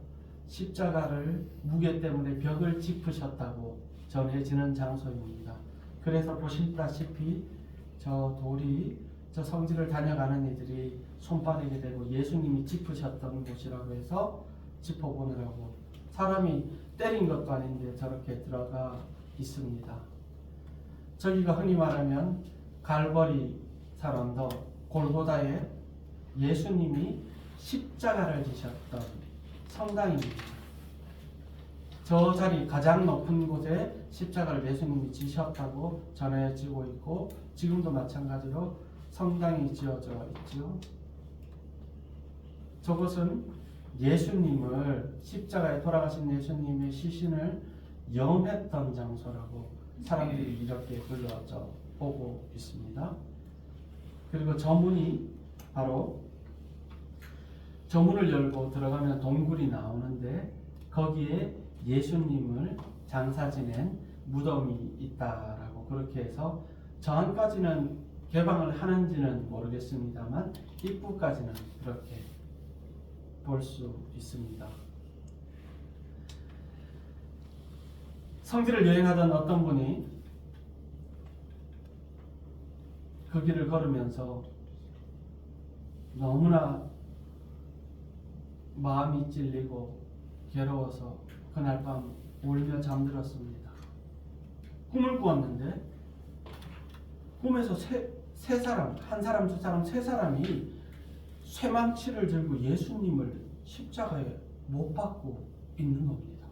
십자가를 무게 때문에 벽을 짚으셨다고 전해지는 장소입니다. 그래서 보시다시피 저 돌이 저 성지를 다녀가는 이들이 손바닥에 대고 예수님이 짚으셨던 곳이라고 해서 짚어보느라고 사람이 때린 것도 아닌데 저렇게 들어가 있습니다. 저기가 흔히 말하면 갈보리 사람도 골고다에 예수님이 십자가를 지셨던 성당입니다. 저 자리 가장 높은 곳에 십자가를 예수님이 지셨다고 전해지고 있고 지금도 마찬가지로 성당이 지어져 있죠. 저곳은 예수님을 십자가에 돌아가신 예수님의 시신을 염했던 장소라고 사람들이 이렇게 불러져 보고 있습니다. 그리고 저 문이 바로 저 문을 열고 들어가면 동굴이 나오는데 거기에 예수님을 장사 지낸 무덤이 있다라고 그렇게 해서 저 안까지는 개방을 하는지는 모르겠습니다만 입구까지는 그렇게 볼 수 있습니다. 성지를 여행하던 어떤 분이 그 길을 걸으면서 너무나 마음이 찔리고 괴로워서 그날 밤 울며 잠들었습니다. 꿈을 꾸었는데 꿈에서 세 사람, 한 사람, 두 사람, 세 사람이 쇠망치를 들고 예수님을 십자가에 못 박고 있는 겁니다.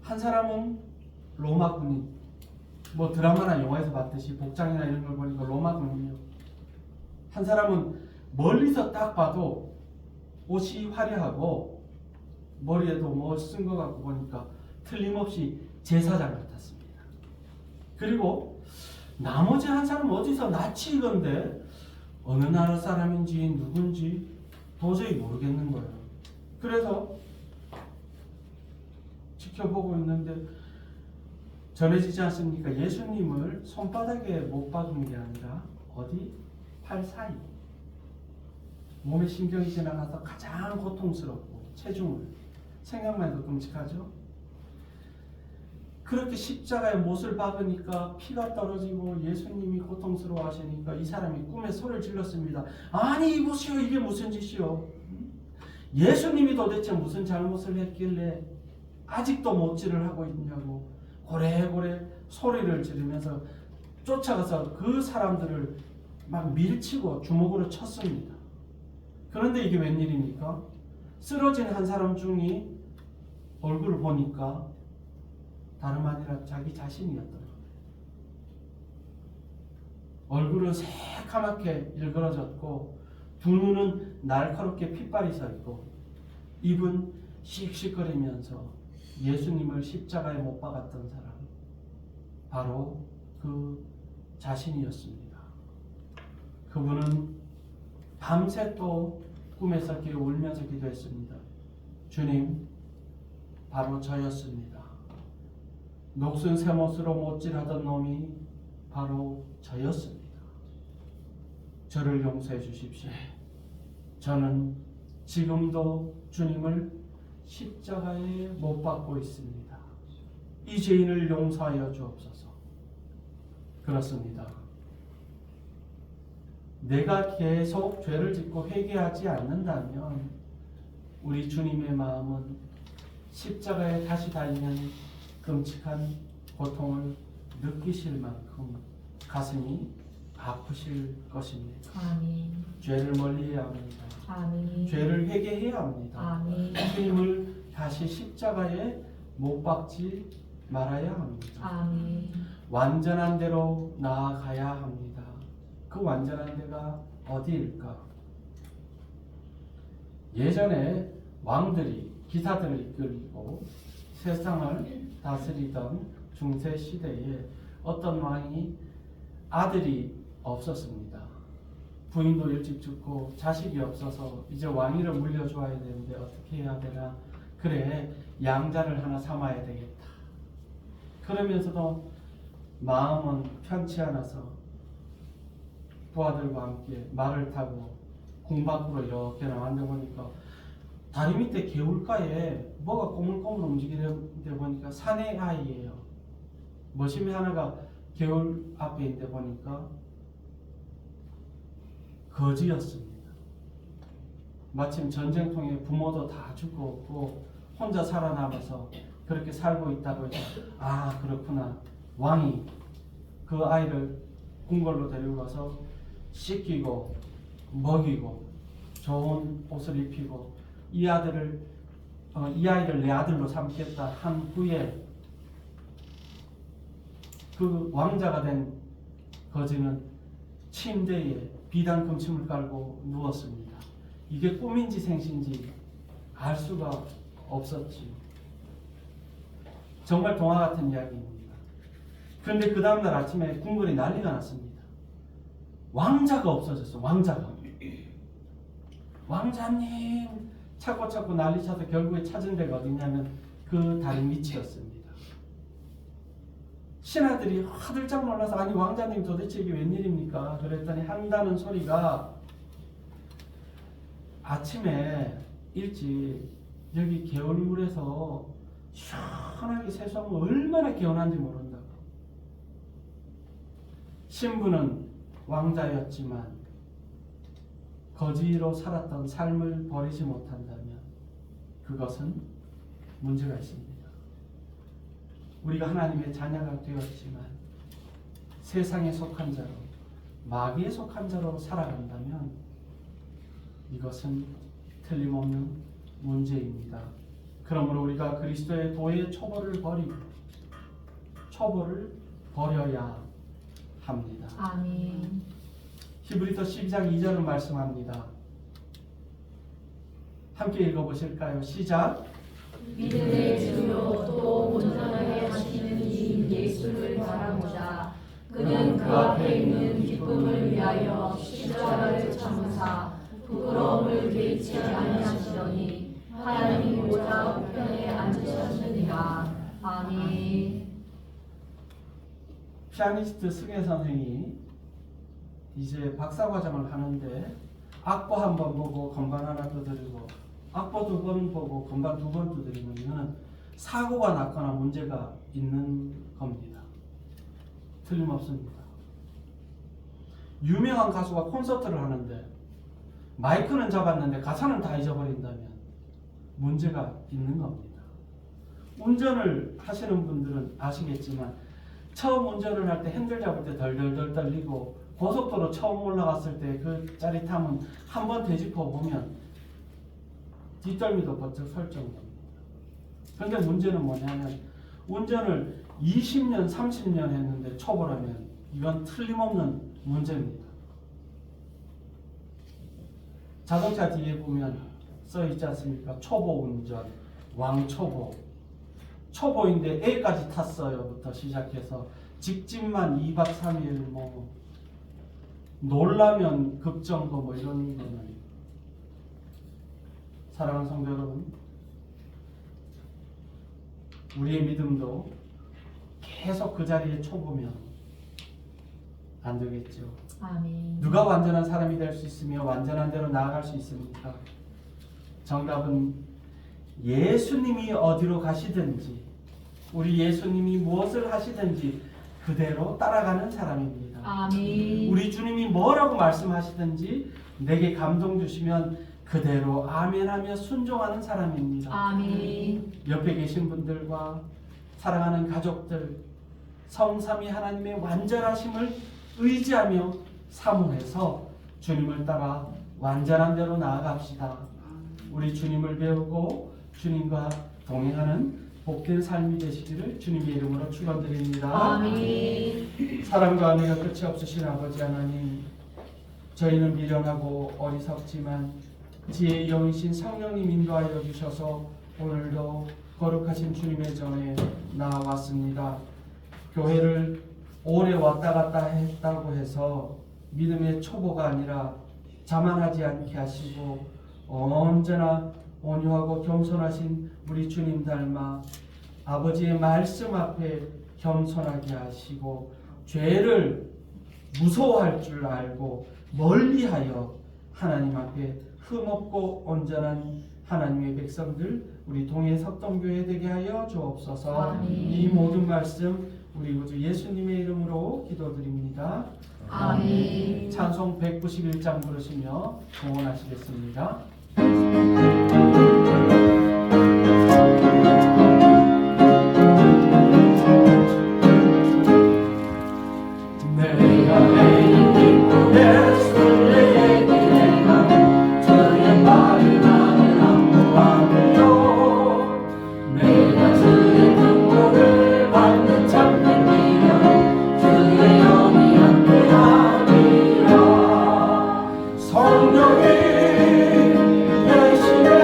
한 사람은 로마 군인, 뭐 드라마나 영화에서 봤듯이 복장이나 이런 걸 보니까 로마 군인이요. 한 사람은 멀리서 딱 봐도 옷이 화려하고 머리에도 뭐 쓴 것 같고 보니까 틀림없이 제사장 같았습니다. 그리고 나머지 한 사람은 어디서 낯이 익은데 어느 나라 사람인지 누군지 도저히 모르겠는 거예요. 그래서 지켜보고 있는데 전해지지 않습니까? 예수님을 손바닥에 못 박은 게 아니라 어디? 팔 사이. 몸에 신경이 지나가서 가장 고통스럽고 체중을 생각만 해도 끔찍하죠? 그렇게 십자가에 못을 박으니까 피가 떨어지고 예수님이 고통스러워 하시니까 이 사람이 꿈에 소리를 질렀습니다. 아니 이보시오, 이게 무슨 짓이오? 예수님이 도대체 무슨 잘못을 했길래 아직도 못질을 하고 있냐고 고래고래 소리를 지르면서 쫓아가서 그 사람들을 막 밀치고 주먹으로 쳤습니다. 그런데 이게 웬일입니까? 쓰러진 한 사람 중이 얼굴을 보니까 다름 아니라 자기 자신이었더라고요. 얼굴은 새카맣게 일그러졌고 두 눈은 날카롭게 핏발이 서 있고 입은 씩씩거리면서 예수님을 십자가에 못 박았던 사람, 바로 그 자신이었습니다. 그분은 밤새 또 꿈에서 울면서 기도했습니다. 주님, 바로 저였습니다. 녹슨 쇠못으로 못질하던 놈이 바로 저였습니다. 저를 용서해 주십시오. 저는 지금도 주님을 십자가에 못 박고 있습니다. 이 죄인을 용서하여 주옵소서. 그렇습니다. 내가 계속 죄를 짓고 회개하지 않는다면 우리 주님의 마음은 십자가에 다시 달리는 끔찍한 고통을 느끼실 만큼 가슴이 아프실 것입니다. 아멘. 죄를 멀리해야 합니다. 아멘. 죄를 회개해야 합니다. 아멘. 주님을 다시 십자가에 못 박지 말아야 합니다. 아멘. 완전한 대로 나아가야 합니다. 그 완전한 데가 어디일까? 예전에 왕들이 기사들을 이끌고 세상을 다스리던 중세 시대에 어떤 왕이 아들이 없었습니다. 부인도 일찍 죽고 자식이 없어서 이제 왕위를 물려줘야 되는데 어떻게 해야 되나? 그래, 양자를 하나 삼아야 되겠다. 그러면서도 마음은 편치 않아서 부하들과 함께 말을 타고 궁 밖으로 이렇게 나왔는데 보니까 다리 밑에 개울가에 뭐가 꼬물꼬물 움직이는데 보니까 사내 아이예요. 머시미 하나가 개울 앞에 있는데 보니까 거지였습니다. 마침 전쟁통에 부모도 다 죽고 없고 혼자 살아남아서 그렇게 살고 있다고 해서 아 그렇구나. 왕이 그 아이를 궁궐로 데리고 가서 씻기고 먹이고 좋은 옷을 입히고 이 아이를 내 아들로 삼겠다 한 후에 그 왕자가 된 거지는 침대에 비단 침을 깔고 누웠습니다. 이게 꿈인지 생신지 알 수가 없었지. 정말 동화 같은 이야기입니다. 그런데 그 다음날 아침에 궁궐이 난리가 났습니다. 왕자가 없어졌어. 왕자님 찾고 난리쳐서 결국에 찾은 데가 어디냐면 그 다리 밑이었습니다. 신하들이 화들짝 놀라서 아니 왕자님 도대체 이게 웬일입니까? 그랬더니 한다는 소리가 아침에 일찍 여기 개울물에서 시원하게 세수하면 얼마나 개운한지 모른다고. 신부는 왕자였지만 거지로 살았던 삶을 버리지 못한다면 그것은 문제가 있습니다. 우리가 하나님의 자녀가 되었지만 세상에 속한 자로 마귀에 속한 자로 살아간다면 이것은 틀림없는 문제입니다. 그러므로 우리가 그리스도의 도의 초보를 버려야 합니다. 아멘. 히브리서 12장 2절을 말씀합니다. 함께 읽어보실까요? 시작. 믿음의 주요 또 온전하게 하시는 이 예수를 바라보자. 그는 그 앞에 있는 기쁨을 위하여 십자가를 참으사 부끄러움을 개의치 아니하시더니 하나님 보좌 우편에 앉으셨느니라. 아멘. 피아니스트 승혜 선생이 이제 박사과정을 하는데 악보 한 번 보고 건반 하나 두드리고 악보 2번 보고 건반 2번 두드리면 사고가 났거나 문제가 있는 겁니다. 틀림없습니다. 유명한 가수가 콘서트를 하는데 마이크는 잡았는데 가사는 다 잊어버린다면 문제가 있는 겁니다. 운전을 하시는 분들은 아시겠지만 처음 운전을 할 때 핸들 잡을 때 덜덜덜 떨리고 고속도로 처음 올라갔을 때 그 짜릿함은 한번 되짚어 보면 뒷덜미도 번쩍 설 정도입니다. 그런데 문제는 뭐냐면 운전을 20년, 30년 했는데 초보라면 이건 틀림없는 문제입니다. 자동차 뒤에 보면 써 있지 않습니까? 초보 운전, 왕초보. 초보인데 A까지 탔어요부터 시작해서 직진만 2박 3일 놀라면 급정거 이런 거는 사랑하는 성도 여러분, 우리의 믿음도 계속 그 자리에 초보면 안 되겠죠. 아멘. 누가 완전한 사람이 될 수 있으며 완전한 대로 나아갈 수 있습니까? 정답은 예수님이 어디로 가시든지 우리 예수님이 무엇을 하시든지 그대로 따라가는 사람입니다. 아멘. 우리 주님이 뭐라고 말씀하시든지 내게 감동 주시면 그대로 아멘하며 순종하는 사람입니다. 아멘. 옆에 계신 분들과 사랑하는 가족들 성삼위 하나님의 완전하심을 의지하며 사모해서 주님을 따라 완전한 대로 나아갑시다. 우리 주님을 배우고 주님과 동행하는 복된 삶이 되시기를 주님의 이름으로 축원드립니다. 아멘. 사랑과 은혜가 끝이 없으신 아버지 하나님, 저희는 미련하고 어리석지만 지혜의 영이신 성령님 인도하여 주셔서 오늘도 거룩하신 주님의 전에 나왔습니다. 교회를 오래 왔다 갔다 했다고 해서 믿음의 초보가 아니라 자만하지 않게 하시고 언제나 온유하고 겸손하신 우리 주님 닮아 아버지의 말씀 앞에 겸손하게 하시고 죄를 무서워할 줄 알고 멀리하여 하나님 앞에 흠없고 온전한 하나님의 백성들 우리 동해 석동교회 되게 하여 주옵소서. 아멘. 이 모든 말씀 우리 구주 예수님의 이름으로 기도드립니다. 아멘. 찬송 191장 부르시며 공헌하시겠습니다. 성령이 대신에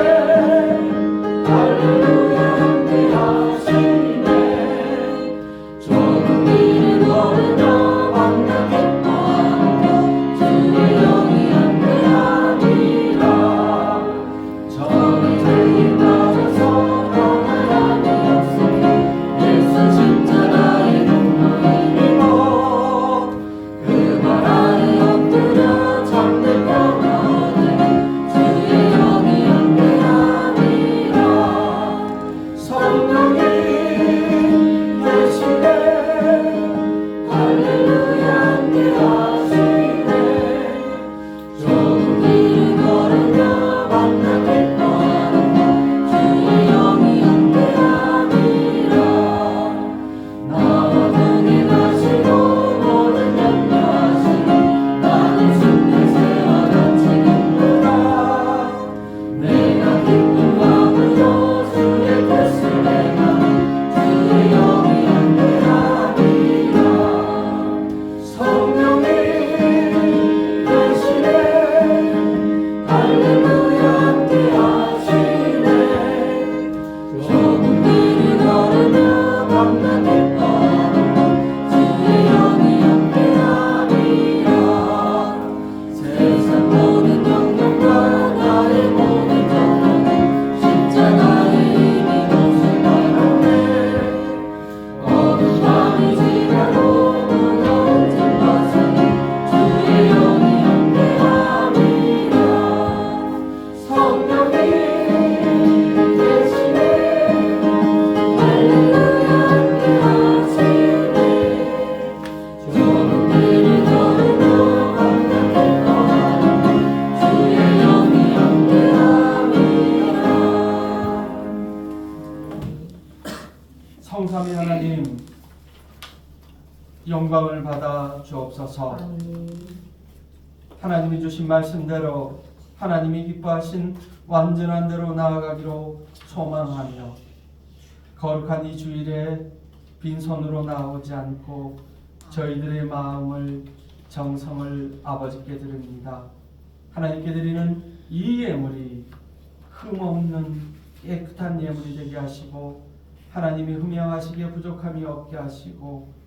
영광을 받아 주옵소서. 아멘. 하나님이 주신 말씀대로 하나님이 기뻐하신 완전한 대로 나아가기로 소망하며 거룩한 이 주일에 빈손으로 나오지 않고 저희들의 마음을 정성을 아버지께 드립니다. 하나님께 드리는 이 예물이 흠없는 깨끗한 예물이 되게 하시고 하나님이 흠양하시기에 부족함이 없게 하시고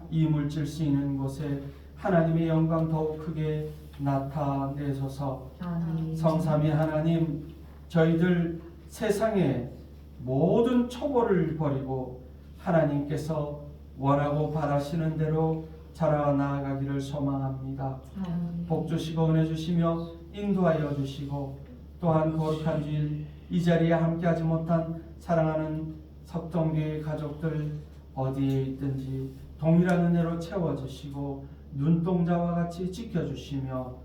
이물질 쓰이는 곳에 하나님의 영광 더욱 크게 나타내소서. 아멘. 성삼위 하나님, 저희들 세상의 모든 초보를 버리고 하나님께서 원하고 바라시는 대로 자라 나아가기를 소망합니다. 아멘. 복 주시고 은혜 주시며 인도하여 주시고 또한 거룩한 주일 이 자리에 함께하지 못한 사랑하는 석동교회 가족들 어디에 있든지 동일한 은혜로 채워주시고 눈동자와 같이 지켜주시며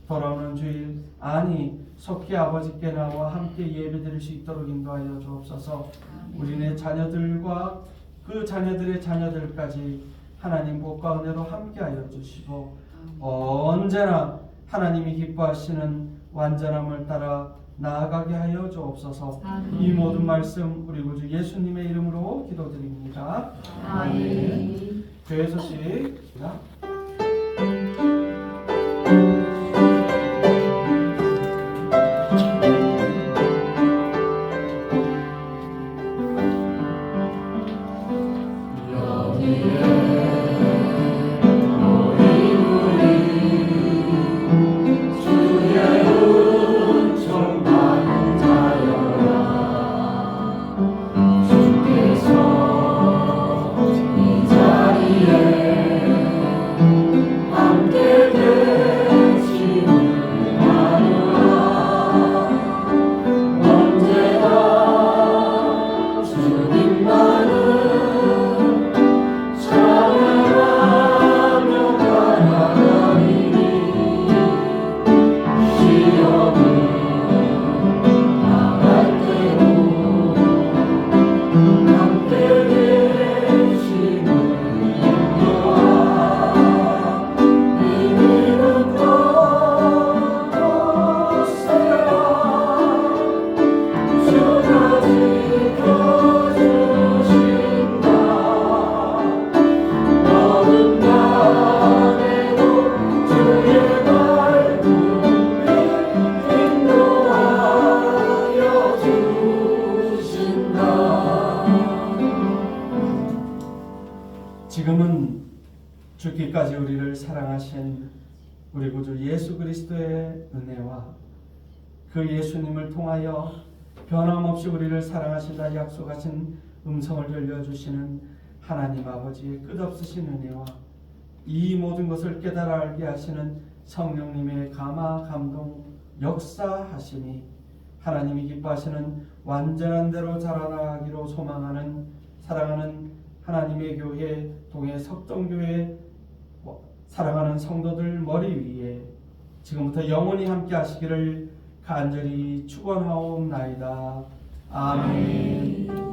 돌아오는 주일 아니 속히 아버지께 나와 함께 예배드릴 수 있도록 인도하여 주옵소서. 우리네 자녀들과 그 자녀들의 자녀들까지 하나님 복과 은혜로 함께하여 주시고 언제나 하나님이 기뻐하시는 완전함을 따라 나아가게 하여 주옵소서. 아멘. 이 모든 말씀 우리 구주 예수님의 이름으로 기도드립니다. 아멘. 교회 소식. 지금은 죽기까지 우리를 사랑하신 우리 구주 예수 그리스도의 은혜와 그 예수님을 통하여 변함없이 우리를 사랑하신다 약속하신 음성을 들려주시는 하나님 아버지의 끝없으신 은혜와 이 모든 것을 깨달아 알게 하시는 성령님의 감화 감동 역사하심이 하나님이 기뻐하시는 완전한 대로 자라나가기로 소망하는 사랑하는 하나님의 교회 동해 석동교회 사랑하는 성도들 머리 위에 지금부터 영원히 함께 하시기를 간절히 축원하옵나이다. 아멘.